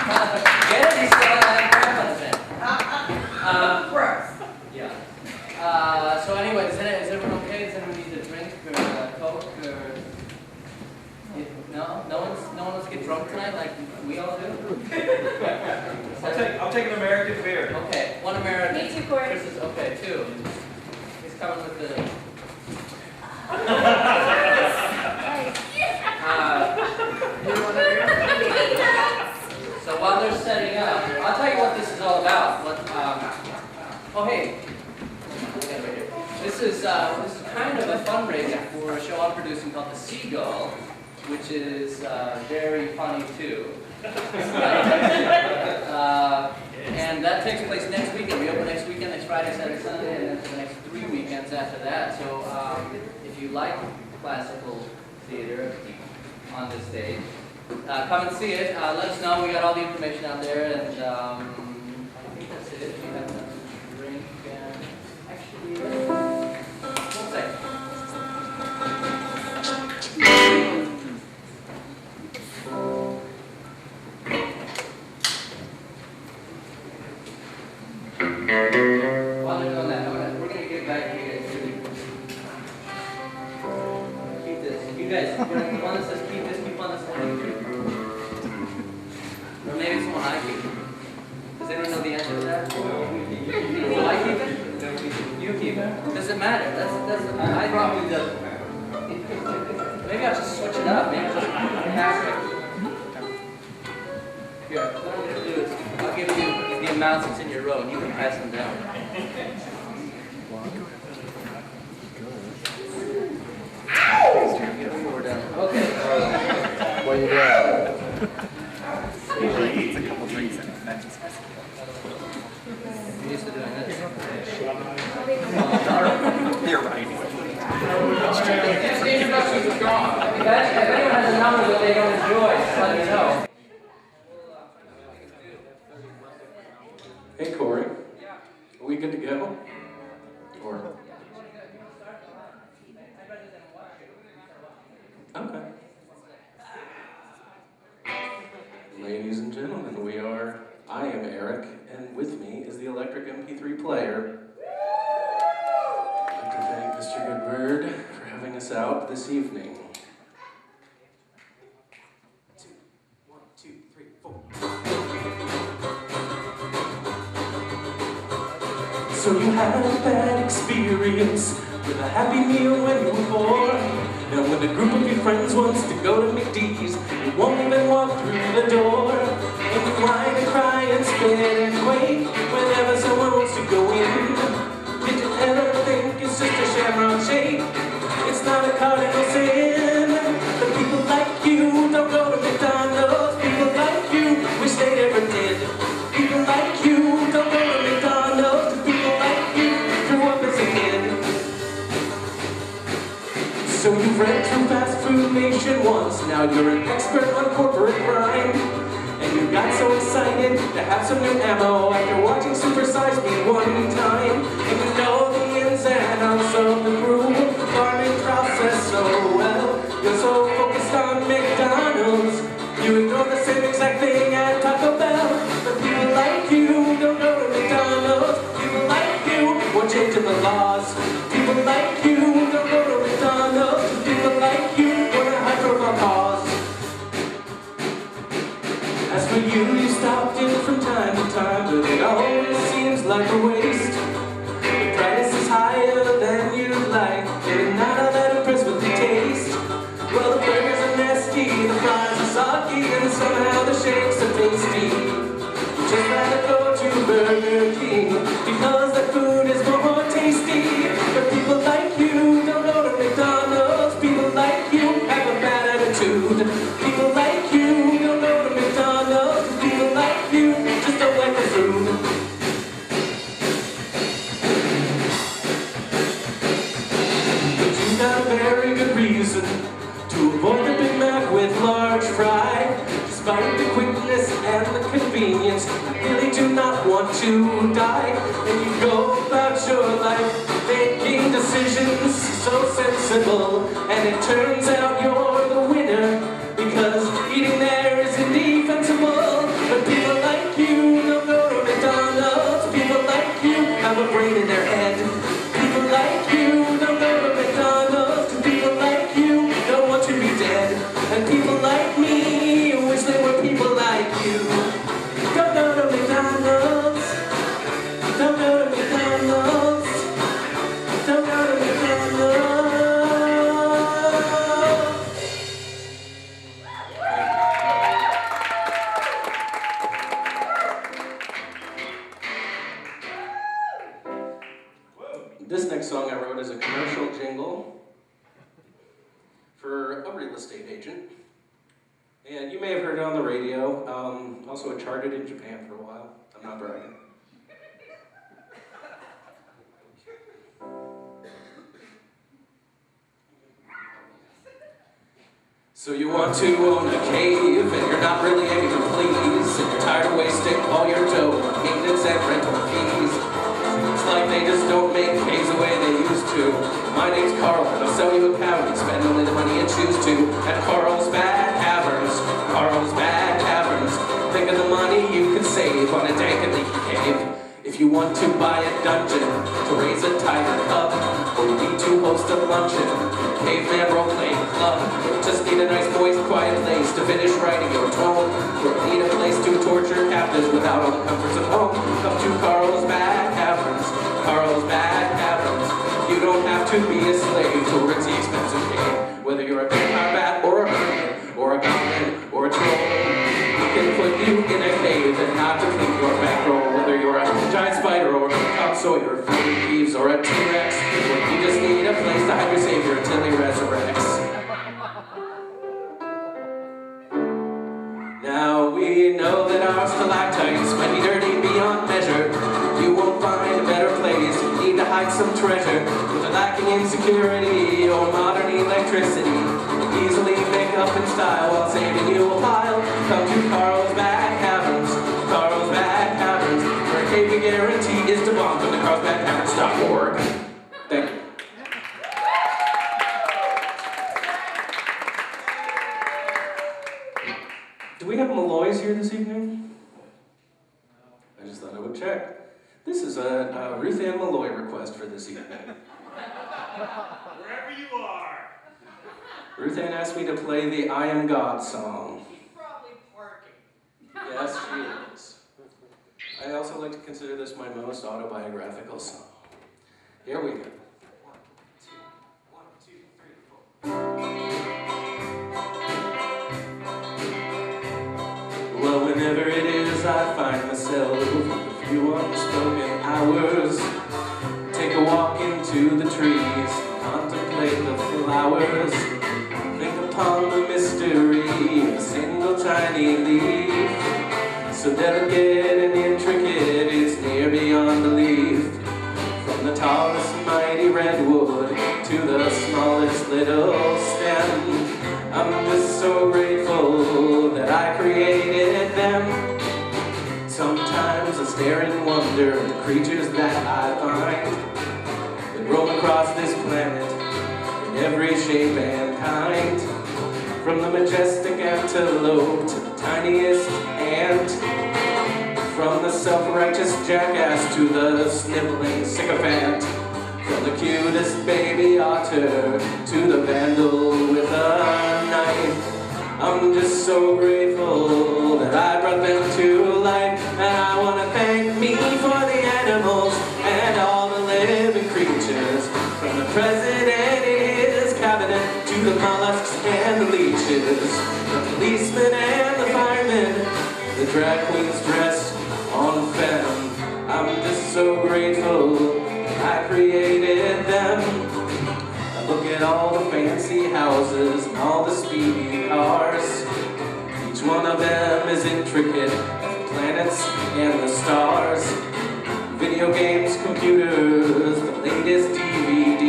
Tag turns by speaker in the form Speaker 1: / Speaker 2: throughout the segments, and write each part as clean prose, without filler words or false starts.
Speaker 1: Get it? He's still a grandpa's fan.
Speaker 2: Gross.
Speaker 1: Yeah. So anyway, is everyone okay? Does anyone need a drink or a Coke or? No? No one wants to get drunk tonight like we all do?
Speaker 3: I'll take an American beer.
Speaker 1: Okay, one American.
Speaker 2: Me too, Corey.
Speaker 1: Chris is okay, two. He's coming with the. So while they're setting up, I'll tell you what this is all about. Oh hey, this is kind of a fundraiser for a show I'm producing called The Seagull, which is very funny too. And that takes place next weekend. We open next weekend, next Friday, Saturday, Sunday, and then for the next 3 weekends after that. So if you like classical theater on this stage, come and see it. Let us know. We got all the information out there, and I think that's it. If you have a drink, actually, one second. While they're doing that, we're going to get back to you guys. Keep this. You guys, one that says keep this, keep on this one. Or maybe it's one I keep. Does anyone know the answer to that? Do I keep it? You keep it? Does it matter? That's I probably doesn't matter. Maybe I'll just switch it up. Maybe I'll just pass it. Here, what I'm going to do is I'll give you the amounts that's in your row and you can pass them down. Get 4 down. Okay.
Speaker 4: What are you doing?
Speaker 5: It's a couple drinks in it.
Speaker 1: You're used to doing this.
Speaker 5: You're right.
Speaker 1: If anyone has a number that they don't enjoy, just let me know.
Speaker 4: Hey Corey, are we good to go? Or okay. Ladies and gentlemen, I am Eric, and with me is the electric Mp3 player. I'd like to thank Mr. Goodbird for having us out this evening. 1, 2, 3, 4. So you had a bad experience with a Happy Meal when you were 4. And when a group of your friends wants to go to McD's, you won't even walk through the door. And you whine and cry and spit and quake whenever someone wants to go in. Did you ever think it's just a shamrock shake? It's not a cardinal sin. The people like you don't go to McDonald's. People like you wish they never did. People like you don't go to McDonald's. People like you grew up as a kid. So you've read through Fast Food Nation once. Now you're an expert on corporate crime. And you got so excited to have some new ammo after watching Super Size Me one time. And you know the ins and outs of the cruel farming process so well. You're so focused on McDonald's, you ignore the same exact thing at Taco Bell. But people like you don't go to McDonald's. People like you want changing the laws. People like you don't go to McDonald's. People like you want a high-profile cause. As for you, you stopped in from time to time, but it always seems like a waste. The price is higher than you'd like, and you're not all that impressed with the taste. Well, the burgers are nasty, the fries are soggy, and somehow the shakes are tasty. You'd just rather go to Burger King, because the food is more tasty. But people like you don't go to McDonald's. People like you have a bad attitude. People like you don't go to McDonald's. People like you just don't like the food. But you got a very good reason to avoid the Big Mac with large fry. Despite the quickness and the convenience, you really do not want to die. And you go about your life making decisions so sensible, and it turns out you're the winner because eating there is indefensible. But This next song I wrote is a commercial jingle for a real estate agent. And you may have heard it on the radio. Also, it charted in Japan for a while. I'm not bragging. So you want to own a cave, and you're not really able to please, and you're tired of wasting all your dough on maintenance and rental fees. It's like they just don't make caves the way they used to. My name's Carl, and I'll sell you a cavern. Spend only the money you choose to at Carl's Bad Caverns. Carl's Bad Caverns. Think of the money you could save on a dank and leaky cave. If you want to buy a dungeon to raise a tiger cub, or you need to host a luncheon, caveman role-playing club, just need a nice, moist, quiet place to finish writing your tome, or need a place to torture captives without all the comforts of home. Come to Carl's Bad Caverns. Carl's Bad Caverns. You don't have to be a slave to a ritzy, expensive cave. Whether you're a vampire bat or a hermit, or a goblin or a troll, we can put you in a cave and not to clean your bankroll. Whether you're a giant spider or a Tom Sawyer, 40 thieves or a T-Rex, you just need a place to hide your savior until he resurrects. Now we know that our stalactites might be dirty beyond measure. You won't find a better place. You need to hide some treasure. If you're lacking in security or modern electricity, easily make up in style while saving you a pile. Come to Carl's Bad Caverns. Carl's Bad Caverns, where a cave guarantee is to bomb. Come to carlsbadcaverns.org. Thank you. Do we have Malloys here this evening? I just thought I would check. This is a Ruth Ann Malloy request for this evening.
Speaker 3: Wherever you are.
Speaker 4: Ruth Ann asked me to play the I Am God song.
Speaker 2: She's probably twerking.
Speaker 4: Yes, she is. I also like to consider this my most autobiographical song. Here we go. 1, 2, 3, 4. Well, whenever it is I find myself with a few unspoken hours, take a walk into the trees, contemplate the flowers, think upon the mystery of a single tiny leaf, so delicate and intricate it's near beyond belief. From the tallest mighty redwood to the smallest little stem, I'm just so grateful that I created them. Sometimes I stare in wonder at the creatures that I find that roam across this planet in every shape and kind. From the majestic antelope to the tiniest ant, from the self-righteous jackass to the sniveling sycophant, from the cutest baby otter to the vandal with a knife. I'm just so grateful that I brought them to life, and I want to thank me for the animals and all the living creatures, from the president in his cabinet to the mollusks and the leeches, the policemen and the firemen, the drag queens dressed on venom. I'm just so grateful that I created them. Look at all the fancy houses and all the speedy cars. Each one of them is intricate as the planets and the stars. Video games, computers, the latest DVD.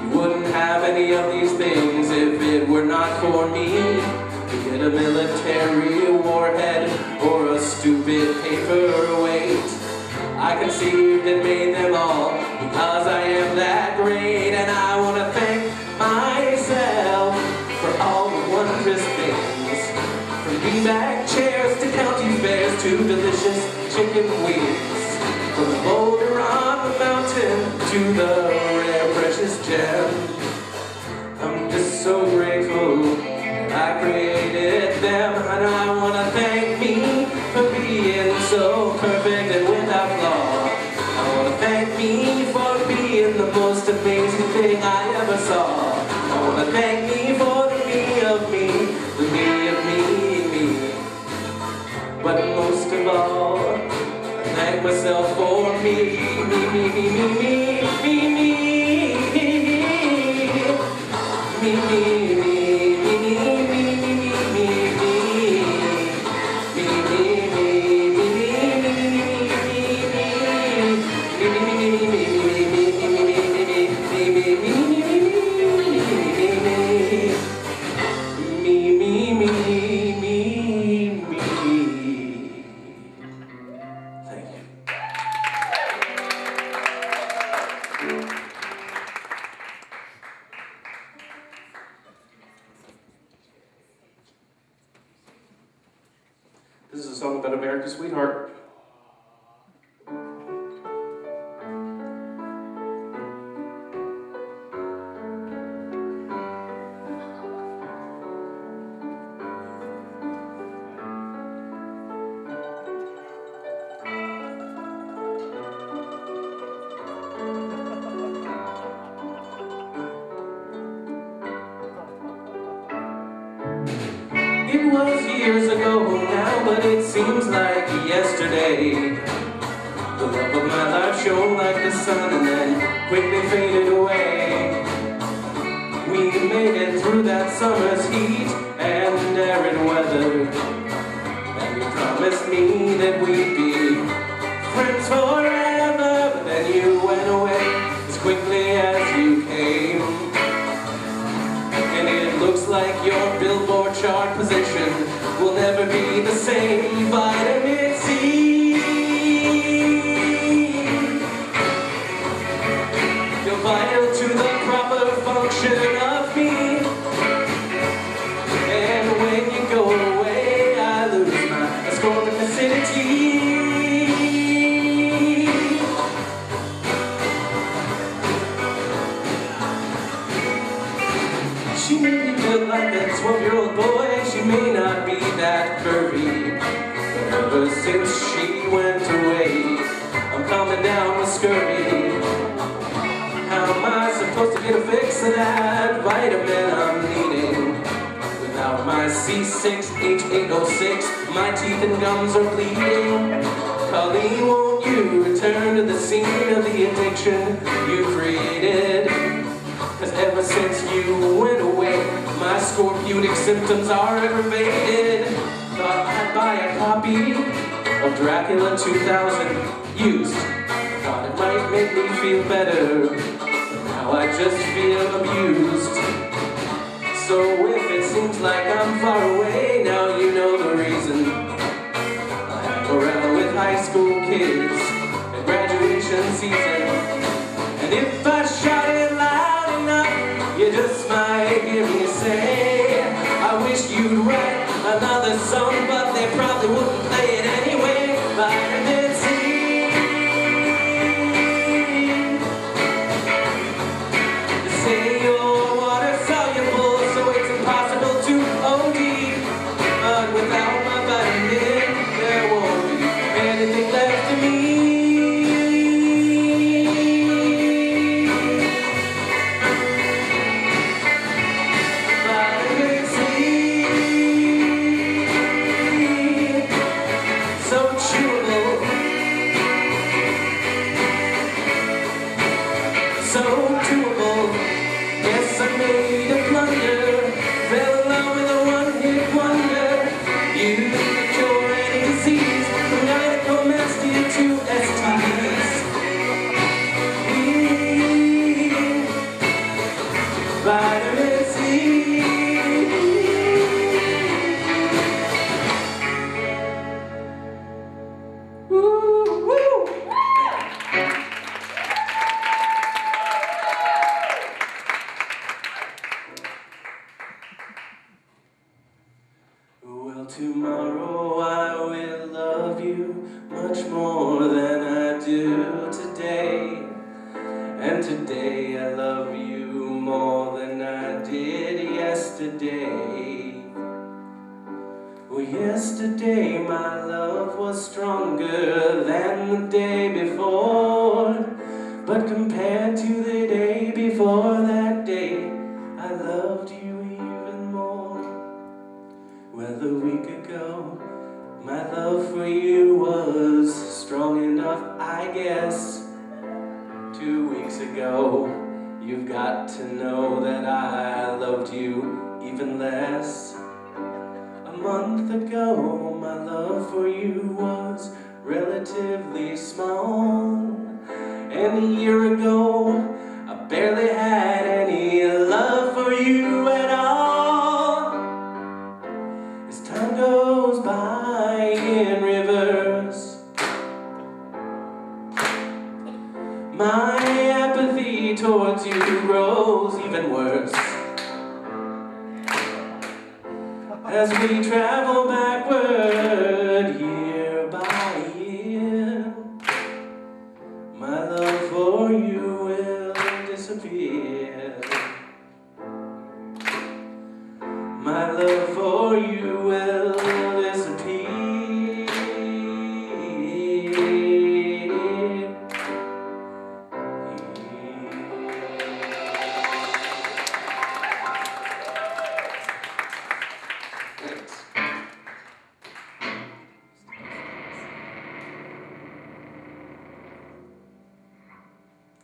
Speaker 4: You wouldn't have any of these things if it were not for me. To get a military warhead or a stupid paperweight, I conceived and made them all because I am that great. And I want to thank myself for all the wondrous things, from beanbag chairs to county fairs to delicious chicken wings, from the boulder on the mountain to the rare precious gem. I'm just so grateful that I created them, and I want to thank me for being so perfect and without flaw. I want to thank me for being the most amazing thing I ever saw. I want to thank me for the me of me, the me of me, me. But most of all, thank like myself for me, me, me, me, me, me, me, me, me, me. This is a song about America's sweetheart. It was years ago now, but it seems like yesterday. The love of my life shone like the sun and then quickly faded away. We made it through that summer's heat and arid weather, and you promised me that we'd be friends forever. But then you went away as quickly as you came, and it looks like your Billboard chart position will never be the same. Vitamin C, you're vital to the proper function of me, and when you go away I lose my ascorbic acidity. She made me feel like a 12-year-old boy. She may not be that curvy, but ever since she went away, I'm calming down with scurvy. How am I supposed to get a fix of that vitamin I'm needing? Without my C6H806, my teeth and gums are bleeding. Colleen, won't you return to the scene of the addiction you created? 'Cause ever since you went away, my scorbutic symptoms are aggravated. Thought I'd buy a copy of Dracula 2000 used. Thought it might make me feel better, but now I just feel abused. So if it seems like I'm far away, now you know the reason. I hang around with high school kids at graduation season, and if I shout it loud enough, you just might hear me say, I wish you'd write another song, but they probably wouldn't play it anyway. Vitamin C, they say you're water soluble, so it's impossible to OD. But without my vitamin, there won't be anything left of me. So doable. Yes, I made a blunder, fell in love with a one-hit wonder. You could cure any disease, from gynecomastia to STDs. Vitamin C. Woo, woo. Well, tomorrow I will love you much more than I do today. And today I love you more than I did yesterday. Well, yesterday my love was stronger than the day before, but compared to the day before that day, I loved you even more. Well, a week ago, my love for you was strong enough I guess 2 weeks ago, you've got to know that I loved you even less. A month ago, my love for you was relatively small. And a year ago, I barely had any love for you at all. As time goes by in reverse, my apathy towards you grows even worse. As we travel backward year by year, my love for you will disappear. My love for you will disappear.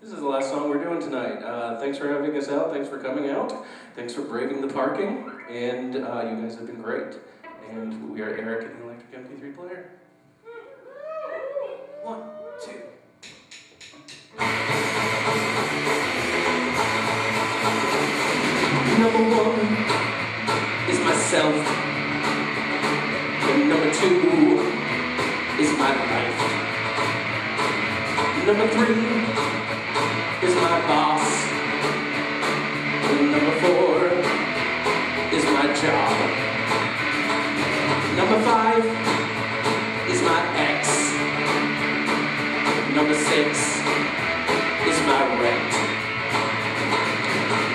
Speaker 4: This is the last song we're doing tonight. Thanks for having us out. Thanks for coming out. Thanks for braving the parking. And you guys have been great. And we are Eric and the Electric MP3 player. 1, 2. Number 1 is myself. And number 2 is my life. Number 3 is my boss. And number 4 is my job. Number 5 is my ex. Number 6 is my rent.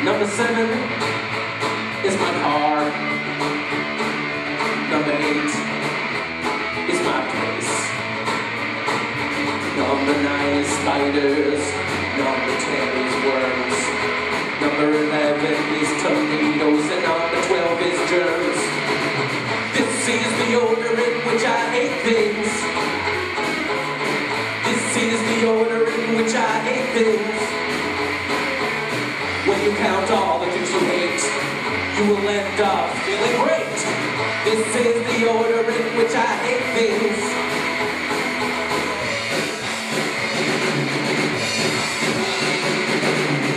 Speaker 4: Number 7 is my car. Number 8 is my place. Number 9 is spiders. Number 10 is worms. Number 11 is tomatoes. And number 12 is germs. This is the order in which I hate things. This is the order in which I hate things. When you count all the things you hate, you will end up feeling great. This is the order in which I hate things.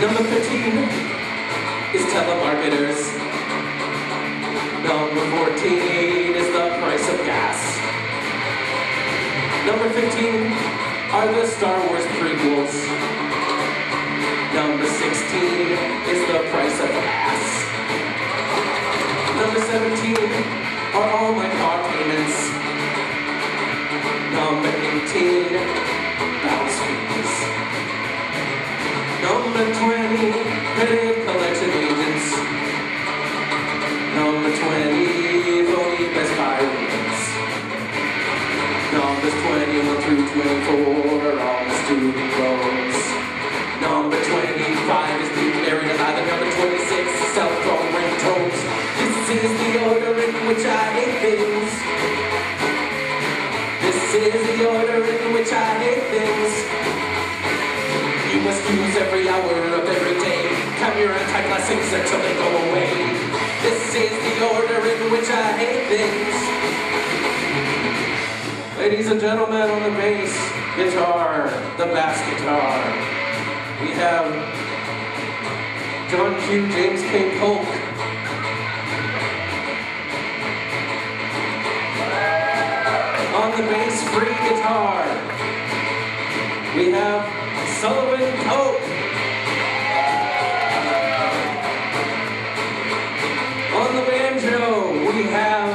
Speaker 4: Number 13 is telemarketers. Number 14 is the price of gas. Number 15 are the Star Wars prequels. Number 16 is the price of gas. Number 17 are all my car payments. Number 18, bounce fees. Number 20, credit collection agents. Number 20, phony Best Buy wins. Numbers 21 through 24 are all the student loans. Number 25 is being married alive, and number 26 is cell phone ringtones. This is the order in which I hate things. This is the order in which I hate things. You must use every hour of every day. Count your anti-classics until they go away. This is the order in which I hate things. Ladies and gentlemen, on the bass guitar, the bass guitar, we have John Q. James K. Polk. On the bass free guitar, we have Sullivan Coke. On the banjo, we have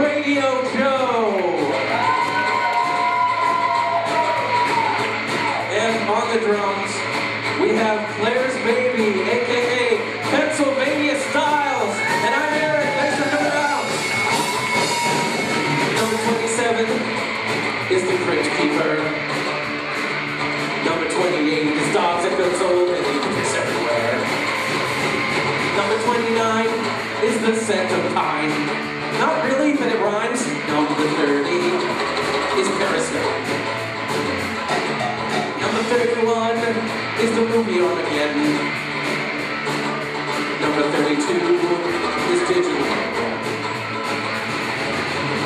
Speaker 4: Radio Joe. And on the drums, we have Claire's Baby, aka Pennsylvania Styles. And I'm Eric, thanks for coming out. Number 27 is the Crypt Keeper. Number 28 is Dogs That Feel So Old and Leave Piss Everywhere. Number 29 is the Scent of Pine. Not really, but it rhymes. Number 30 is Periscope. is the movie Armageddon. Number 32 is digital.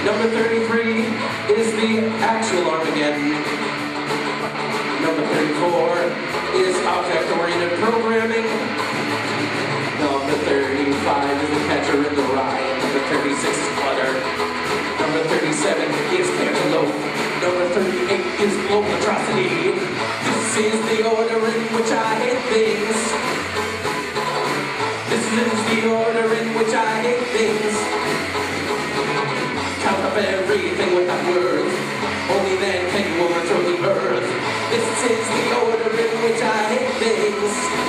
Speaker 4: Number 33 is the actual Armageddon. Number 34 is object-oriented programming. Number 35 is the catcher in the rye. Number 36 is clutter. Number 37 is cantaloupe. Number 38 is global atrocity. This is the order in which I hate things. This is the order in which I hate things. Count up everything without words. Only then can you overthrow the earth. This is the order in which I hate things.